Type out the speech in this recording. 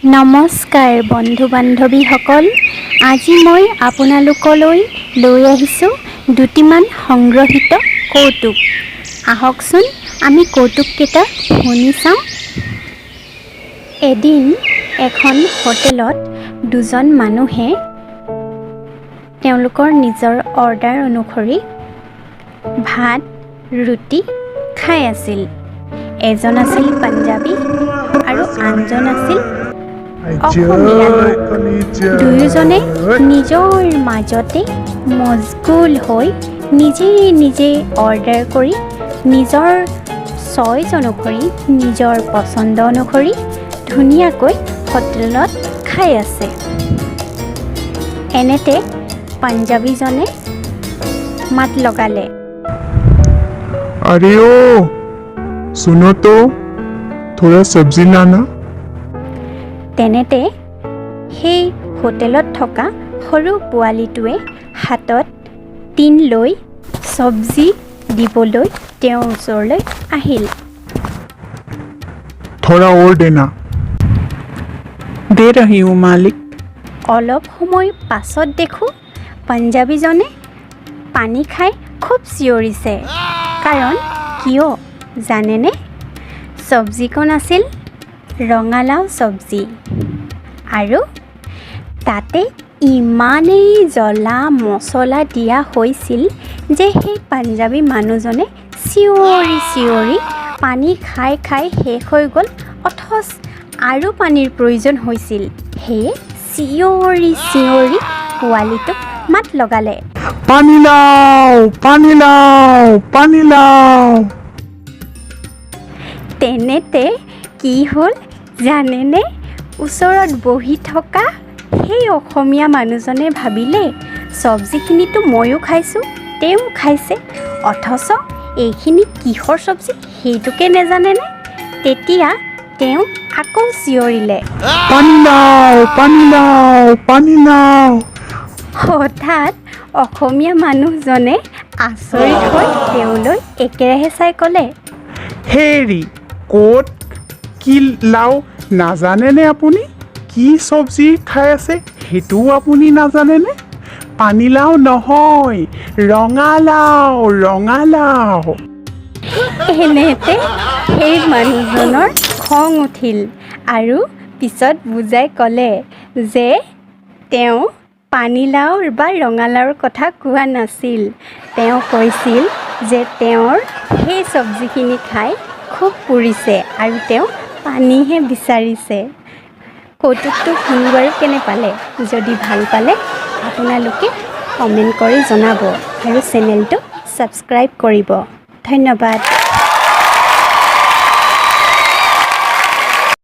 নমস্কাৰ বন্ধু বান্ধৱীসকল, আজি মই আপোনালোকলৈ লৈ আহিছোঁ দুটিমান সংগ্ৰহিত কৌতুক। আহকচোন আমি কৌতুককেইটা শুনি চাওঁ। এদিন এখন হোটেলত দুজন মানুহে তেওঁলোকৰ নিজৰ অৰ্ডাৰ অনুসৰি ভাত ৰুটি খাই আছিল। এজন আছিল পাঞ্জাবী আৰু আনজন আছিল অসমীয়া লোক। দুয়োজনে নিজৰ মাজতে মজগুল হৈ নিজে অৰ্ডাৰ কৰি নিজৰ চইচ অনুসৰি নিজৰ পচন্দ অনুসৰি ধুনীয়াকৈ হোটেলত খাই আছে। এনেতে পাঞ্জাবীজনে মাত লগালে, अरे ओ सुनो तो थोड़ा सब्जी लाना। তেনেতে সেই হোটেলত থকা সৰু পোৱালিটোৱে হাতত টিন লৈ চব্জি দিবলৈ তেওঁৰ ওচৰলৈ আহিল। थोड़ा और देना। दे रही हूँ मालिक। অলপ সময় পাছত দেখোঁ পাঞ্জাবীজনে পানী খাই খুব চিঞৰিছে। কাৰণ কিয় জানেনে? চব্জিকণ আছিল ৰঙালাও চব্জি আৰু তাতে ইমানেই জ্বলা মছলা দিয়া হৈছিল যে সেই পাঞ্জাবী মানুহজনে চিঞৰি পানী খাই শেষ হৈ গ'ল, অথচ আৰু পানীৰ প্ৰয়োজন হৈছিল। সেয়ে চিঞৰি পোৱালিটোক মাত লগালে, पानी लाओ पानी लाओ पानी लाओ। তেনেতে কি হ'ল জানেনে? ওচৰত বহি থকা সেই অসমীয়া মানুহজনে ভাবিলে চব্জিখিনিতো ময়ো খাইছোঁ, তেওঁ খাইছে, অথচ এইখিনি কিহৰ চব্জি সেইটোকে নেজানেনে? তেতিয়া তেওঁ আকৌ চিঞৰিলে, पानी लाओ पानी लाओ पानी लाओ। হঠাৎ অসমীয়া মানুহজনে আচৰিত হৈ তেওঁলৈ একেৰাহে চাই ক'লে, হেৰি ক'ত কি লাও নাজানেনে আপুনি? কি চব্জি খাই আছে সেইটোও আপুনি নাজানেনে? পানীলাও নহয়, ৰঙালাও ৰঙালাও। এনেতে সেই মানুহজনৰ খং উঠিল আৰু পিছত বুজাই ক'লে যে তেওঁ পানীলাও বা ৰঙালাওৰ কথা কোৱা নাছিল। তেওঁ কৈছিল যে তেওঁৰ সেই চব্জিখিনি খাই খুব পুৰিছে আৰু তেওঁ পানীহে বিচাৰিছে। কৌতুকটো শুনি বাৰু কেনে পালে? যদি ভাল পালে আপোনালোকে কমেণ্ট কৰি জনাব আৰু চেনেলটো ছাবস্ক্ৰাইব কৰিব। ধন্যবাদ।